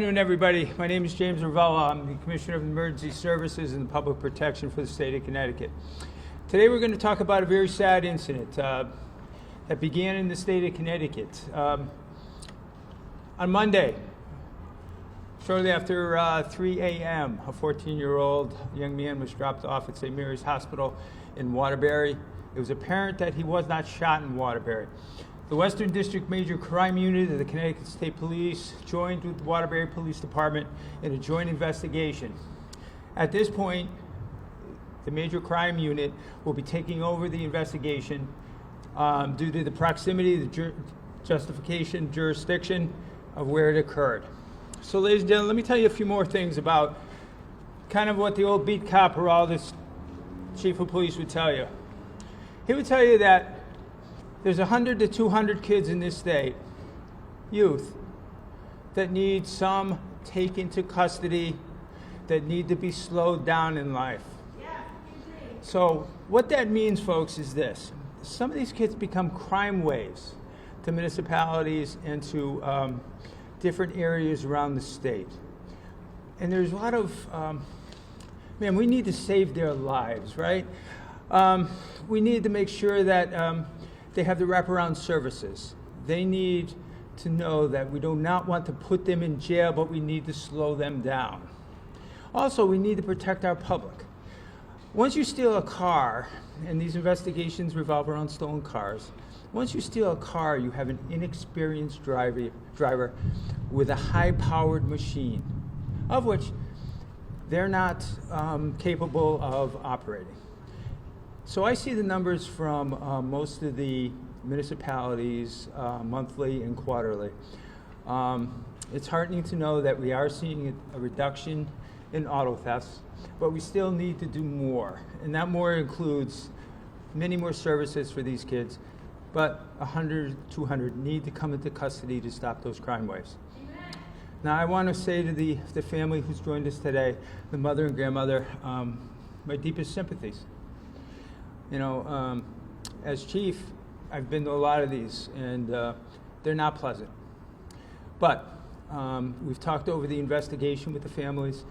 Good afternoon, everybody. My name is James Ravella. I'm the Commissioner of Emergency Services and Public Protection for the state of Connecticut. Today we're going to talk about a very sad incident that began in the state of Connecticut. On Monday, shortly after 3 a.m., a 14-year-old young man was dropped off at St. Mary's Hospital in Waterbury. It was apparent that he was not shot in Waterbury. The Western District Major Crime Unit of the Connecticut State Police joined with the Waterbury Police Department in a joint investigation. At this point, the Major Crime Unit will be taking over the investigation due to the proximity, the jurisdiction of where it occurred. So, ladies and gentlemen, let me tell you a few more things about kind of what the old beat cop or all this chief of police would tell you. He would tell you that there's 100 to 200 kids in this state, youth, that need some taken to custody, that need to be slowed down in life. So what that means, folks, is this. Some of these kids become crime waves to municipalities and to different areas around the state. And there's a lot of, man, we need to save their lives, right? We need to make sure that they have the wraparound services. They need to know that we do not want to put them in jail, but we need to slow them down. Also, we need to protect our public. Once you steal a car, and these investigations revolve around stolen cars, once you steal a car, you have an inexperienced driver with a high-powered machine, of which they're not capable of operating. So I see the numbers from most of the municipalities monthly and quarterly. It's heartening to know that we are seeing a reduction in auto thefts, but we still need to do more. And that more includes many more services for these kids, but 100, 200 need to come into custody to stop those crime waves. Now I want to say to the family who's joined us today, the mother and grandmother, my deepest sympathies. You know, as chief, I've been to a lot of these, and they're not pleasant. But we've talked over the investigation with the families,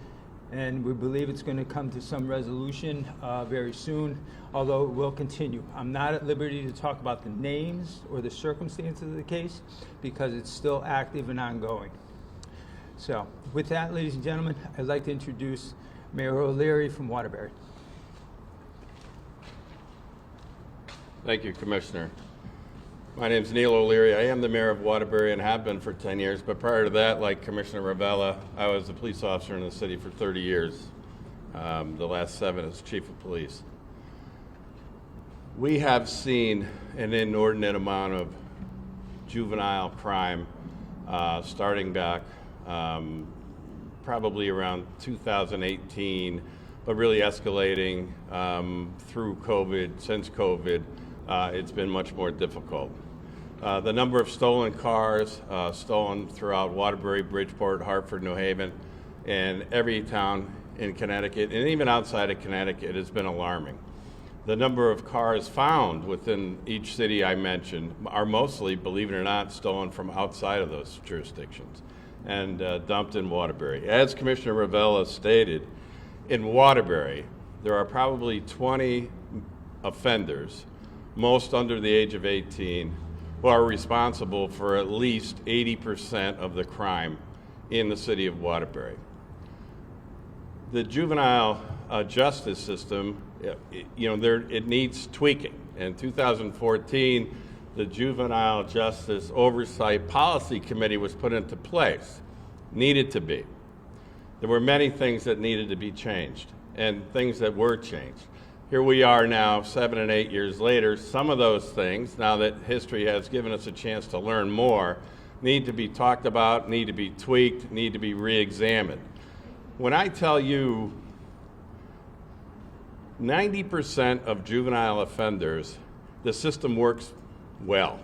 and we believe it's going to come to some resolution very soon, although it will continue. I'm not at liberty to talk about the names or the circumstances of the case because it's still active and ongoing. So with that, ladies and gentlemen, I'd like to introduce Mayor OLeary from Waterbury. Thank you, Commissioner. My name is Neil OLeary. I am the mayor of Waterbury and have been for 10 years, but prior to that, like Commissioner Ravella, I was a police officer in the city for 30 years, the last 7 as chief of police. We have seen an inordinate amount of juvenile crime starting back probably around 2018, but really escalating through COVID, since COVID. It's been much more difficult. The number of stolen cars stolen throughout Waterbury, Bridgeport, Hartford, New Haven, and every town in Connecticut, and even outside of Connecticut, has been alarming. The number of cars found within each city I mentioned are mostly, believe it or not, stolen from outside of those jurisdictions and dumped in Waterbury. As Commissioner Ravella stated, in Waterbury, there are probably 20 offenders, most under the age of 18, who are responsible for at least 80% of the crime in the city of Waterbury. The juvenile justice system, it needs tweaking. In 2014, the Juvenile Justice Oversight Policy Committee was put into place. Needed to be. There were many things that needed to be changed and things that were changed. Here we are now, 7 and 8 years later. Some of those things, now that history has given us a chance to learn more, need to be talked about, need to be tweaked, need to be re-examined. When I tell you 90% of juvenile offenders, the system works well.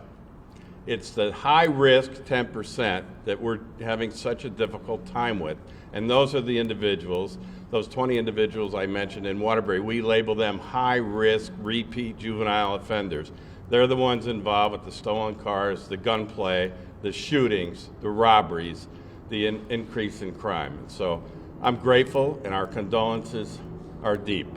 It's the high-risk 10% that we're having such a difficult time with, and those are the individuals, those 20 individuals I mentioned in Waterbury. We label them high-risk repeat juvenile offenders. They're the ones involved with the stolen cars, the gunplay, the shootings, the robberies, the increase in crime. And so I'm grateful, and our condolences are deep.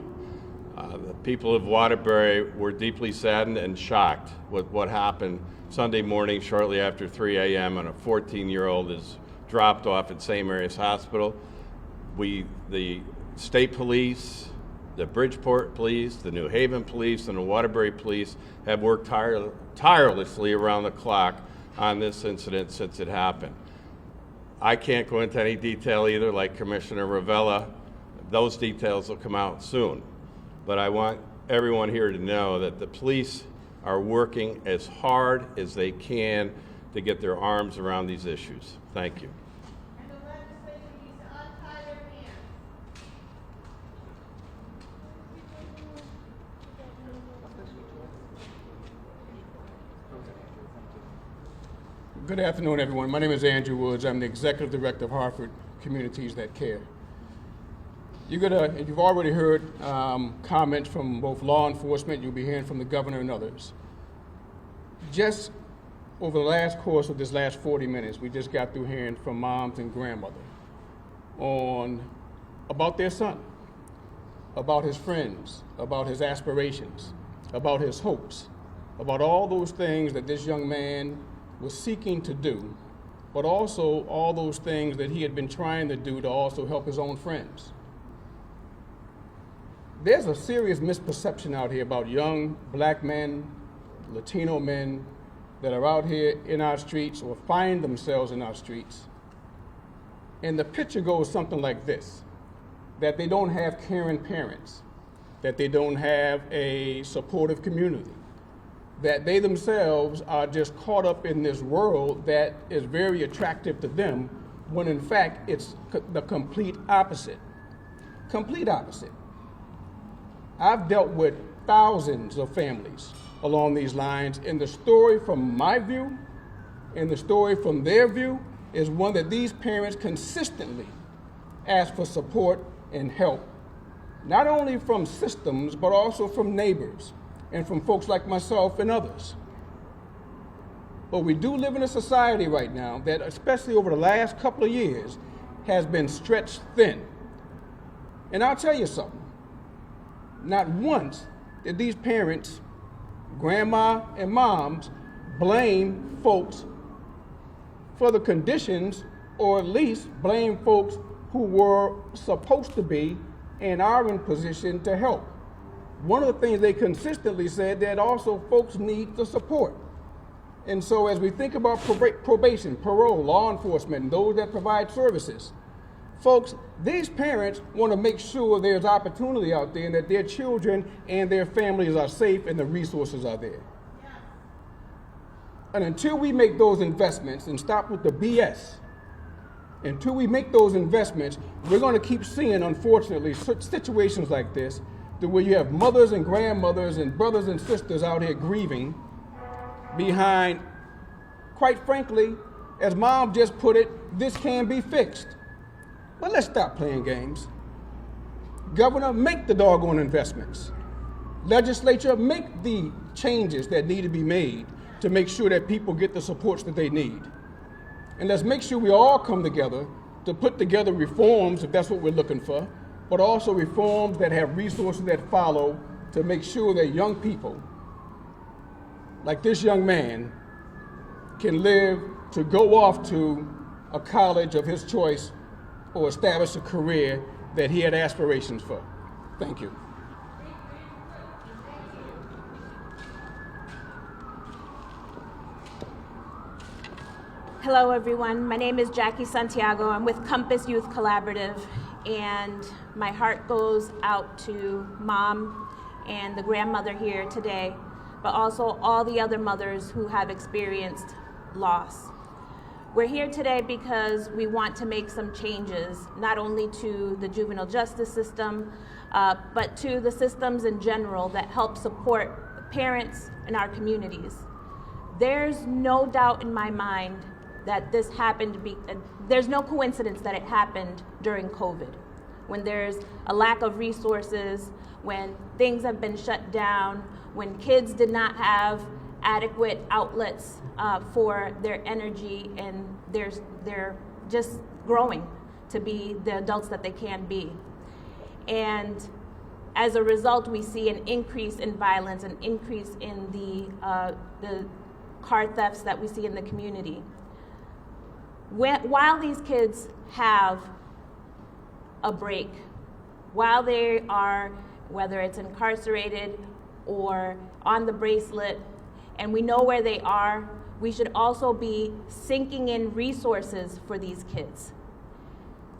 The people of Waterbury were deeply saddened and shocked with what happened Sunday morning shortly after 3 a.m. and a 14-year-old is dropped off at St. Mary's Hospital. The state police, the Bridgeport police, the New Haven police, and the Waterbury police have worked tirelessly around the clock on this incident since it happened. I can't go into any detail either, like Commissioner Ravella. Those details will come out soon. But I want everyone here to know that the police are working as hard as they can to get their arms around these issues. Thank you. And the legislature needs to untie their hands. Good afternoon, everyone. My name is Andrew Woods. I'm the Executive Director of Hartford Communities That Care. You've already heard comments from both law enforcement, you'll be hearing from the governor and others. Just over the last course of this last 40 minutes, we just got through hearing from moms and grandmother about their son, about his friends, about his aspirations, about his hopes, about all those things that this young man was seeking to do, but also all those things that he had been trying to do to also help his own friends. There's a serious misperception out here about young black men, Latino men that are out here in our streets or find themselves in our streets. And the picture goes something like this, that they don't have caring parents, that they don't have a supportive community, that they themselves are just caught up in this world that is very attractive to them, when in fact it's the complete opposite. Complete opposite. I've dealt with thousands of families along these lines, and the story from my view and the story from their view is one that these parents consistently ask for support and help, not only from systems, but also from neighbors and from folks like myself and others. But we do live in a society right now that, especially over the last couple of years, has been stretched thin. And I'll tell you something. Not once did these parents, grandma and moms, blame folks for the conditions, or at least blame folks who were supposed to be and are in position to help. One of the things they consistently said, that also folks need the support. And so as we think about probation, parole, law enforcement, and those that provide services, folks, these parents want to make sure there's opportunity out there and that their children and their families are safe and the resources are there. And until we make those investments and stop with the BS, until we make those investments, we're going to keep seeing, unfortunately, situations like this, where you have mothers and grandmothers and brothers and sisters out here grieving behind, quite frankly, as Mom just put it, this can be fixed. But let's stop playing games. Governor, make the doggone investments. Legislature, make the changes that need to be made to make sure that people get the supports that they need. And let's make sure we all come together to put together reforms, if that's what we're looking for, but also reforms that have resources that follow to make sure that young people, like this young man, can live to go off to a college of his choice or establish a career that he had aspirations for. Thank you. Hello, everyone. My name is Jackie Santiago. I'm with Compass Youth Collaborative, and my heart goes out to Mom and the grandmother here today, but also all the other mothers who have experienced loss. We're here today because we want to make some changes, not only to the juvenile justice system, but to the systems in general that help support parents in our communities. There's no doubt in my mind that this happened, there's no coincidence that it happened during COVID, when there's a lack of resources, when things have been shut down, when kids did not have adequate outlets for their energy and their just growing to be the adults that they can be. And as a result, we see an increase in violence, an increase in the car thefts that we see in the community. While these kids have a break, while they are, whether it's incarcerated or on the bracelet, and we know where they are, we should also be sinking in resources for these kids.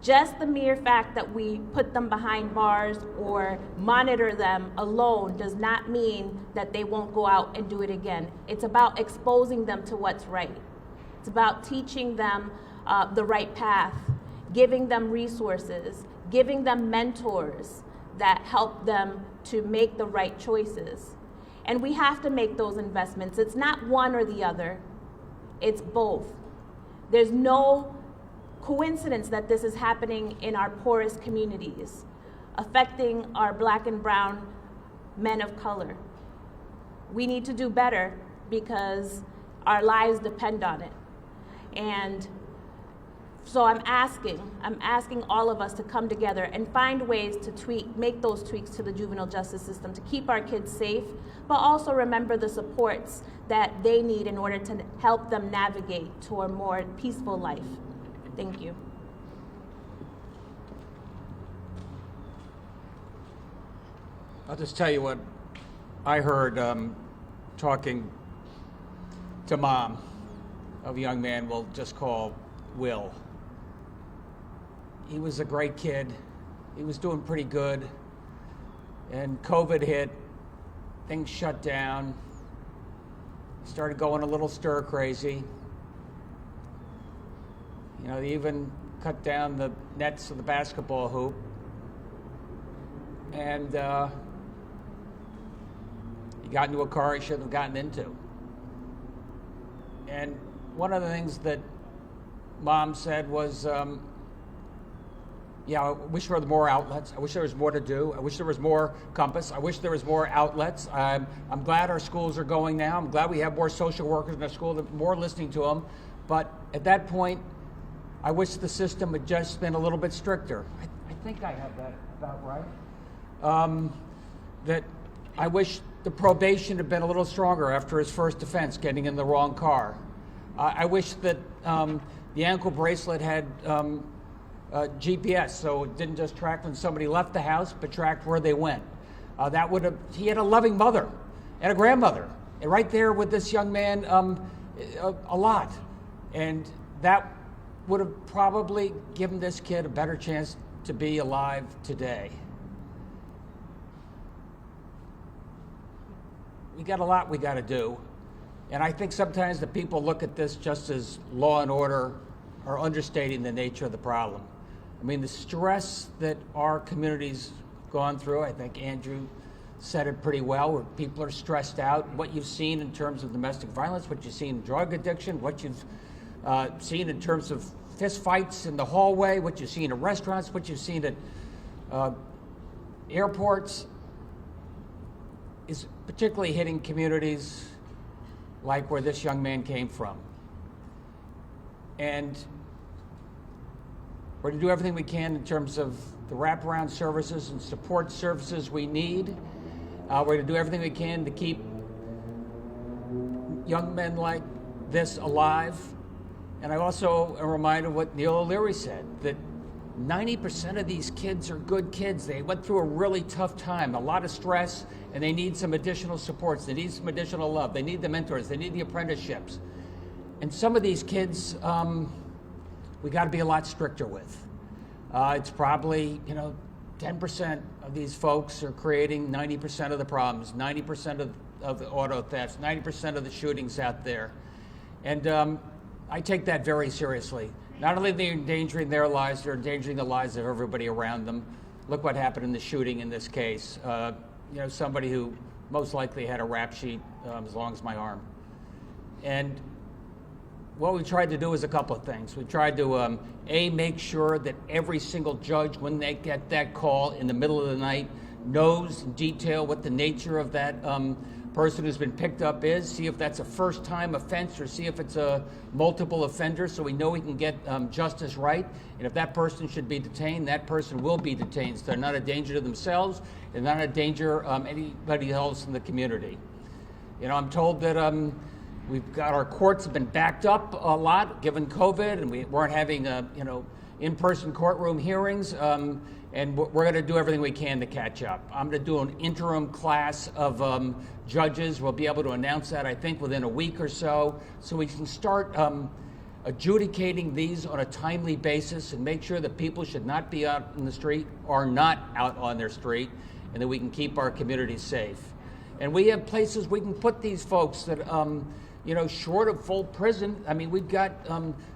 Just the mere fact that we put them behind bars or monitor them alone does not mean that they won't go out and do it again. It's about exposing them to what's right. It's about teaching them the right path, giving them resources, giving them mentors that help them to make the right choices. And we have to make those investments. It's not one or the other, it's both. There's no coincidence that this is happening in our poorest communities, affecting our Black and brown men of color. We need to do better because our lives depend on it. And so I'm asking all of us to come together and find ways to make those tweaks to the juvenile justice system to keep our kids safe, but also remember the supports that they need in order to help them navigate to a more peaceful life. Thank you. I'll just tell you what I heard talking to mom of a young man we'll just call Will. He was a great kid. He was doing pretty good. And COVID hit, things shut down. He started going a little stir crazy. You know, they even cut down the nets of the basketball hoop. And he got into a car he shouldn't have gotten into. And one of the things that Mom said was, yeah, I wish there were more outlets. I wish there was more to do. I wish there was more Compass. I wish there was more outlets. I'm glad our schools are going now. I'm glad we have more social workers in our school, more listening to them. But at that point, I wish the system had just been a little bit stricter. I think I have that about right. That I wish the probation had been a little stronger after his first offense, getting in the wrong car. I wish that the ankle bracelet had GPS, so it didn't just track when somebody left the house, but tracked where they went. He had a loving mother and a grandmother, and right there with this young man, a lot. And that would have probably given this kid a better chance to be alive today. We got a lot we got to do. And I think sometimes the people look at this just as law and order are understating the nature of the problem. I mean, the stress that our community's gone through, I think Andrew said it pretty well, where people are stressed out. What you've seen in terms of domestic violence, what you've seen in drug addiction, what you've seen in terms of fist fights in the hallway, what you've seen in restaurants, what you've seen at airports, is particularly hitting communities like where this young man came from. And we're going to do everything we can in terms of the wraparound services and support services we need. We're going to do everything we can to keep young men like this alive. And I also am reminded of what Neil OLeary said, that 90% of these kids are good kids. They went through a really tough time, a lot of stress, and they need some additional supports. They need some additional love. They need the mentors. They need the apprenticeships. And some of these kids, we got to be a lot stricter with. It's probably, 10% of these folks are creating 90% of the problems, 90% of the auto thefts, 90% of the shootings out there. And I take that very seriously. Not only are they endangering their lives, they're endangering the lives of everybody around them. Look what happened in the shooting in this case. Somebody who most likely had a rap sheet as long as my arm. And what we tried to do is a couple of things. We tried to, make sure that every single judge, when they get that call in the middle of the night, knows in detail what the nature of that person who's been picked up is, see if that's a first-time offense or see if it's a multiple offender, so we know we can get justice right. And if that person should be detained, that person will be detained. So they're not a danger to themselves and not a danger anybody else in the community. You know, I'm told that we've got our courts have been backed up a lot given COVID, and we weren't having in-person courtroom hearings. And we're going to do everything we can to catch up. I'm going to do an interim class of judges. We'll be able to announce that, I think, within a week or so we can start adjudicating these on a timely basis and make sure that people should not be out in the street or not out on their street, and that we can keep our communities safe. And we have places we can put these folks that, short of full prison. I mean, we've got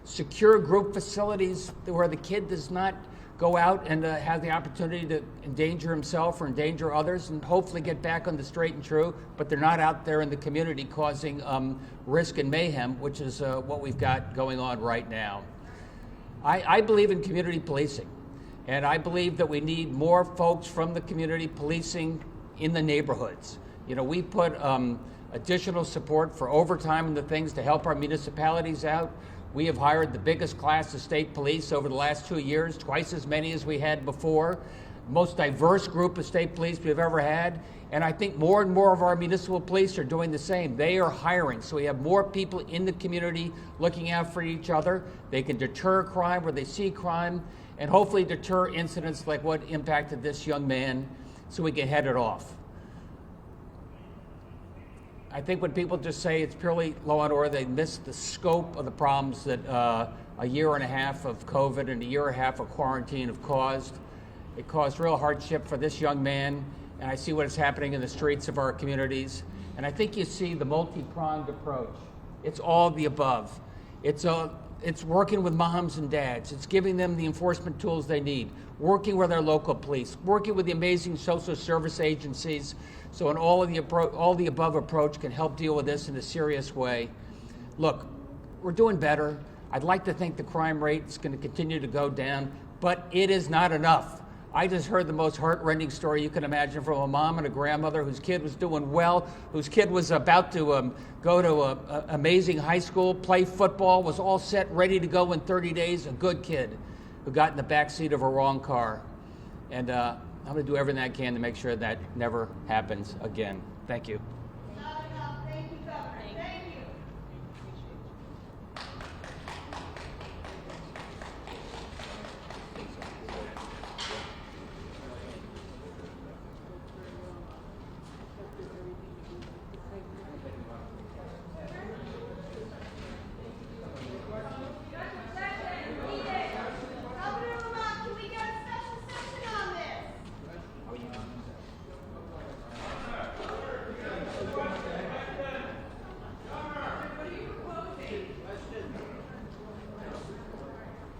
secure group facilities where the kid does not go out and have the opportunity to endanger himself or endanger others and hopefully get back on the straight and true, but they're not out there in the community causing risk and mayhem, which is what we've got going on right now. I believe in community policing, and I believe that we need more folks from the community policing in the neighborhoods. You know, we put additional support for overtime and the things to help our municipalities out. We have hired the biggest class of state police over the last 2 years, twice as many as we had before, most diverse group of state police we've ever had. And I think more and more of our municipal police are doing the same. They are hiring, so we have more people in the community looking out for each other. They can deter crime where they see crime, and hopefully deter incidents like what impacted this young man, so we can head it off. I think when people just say it's purely law and order, they miss the scope of the problems that a year and a half of COVID and a year and a half of quarantine have caused. It caused real hardship for this young man, and I see what is happening in the streets of our communities. And I think you see the multi-pronged approach. It's all the above. It's working with moms and dads. It's giving them the enforcement tools they need, working with our local police, working with the amazing social service agencies. So an all the above approach can help deal with this in a serious way. Look, we're doing better. I'd like to think the crime rate is going to continue to go down, but it is not enough. I just heard the most heart-rending story you can imagine from a mom and a grandmother whose kid was doing well, whose kid was about to go to an amazing high school, play football, was all set, ready to go in 30 days, a good kid who got in the backseat of a wrong car. And I'm going to do everything I can to make sure that never happens again. Thank you.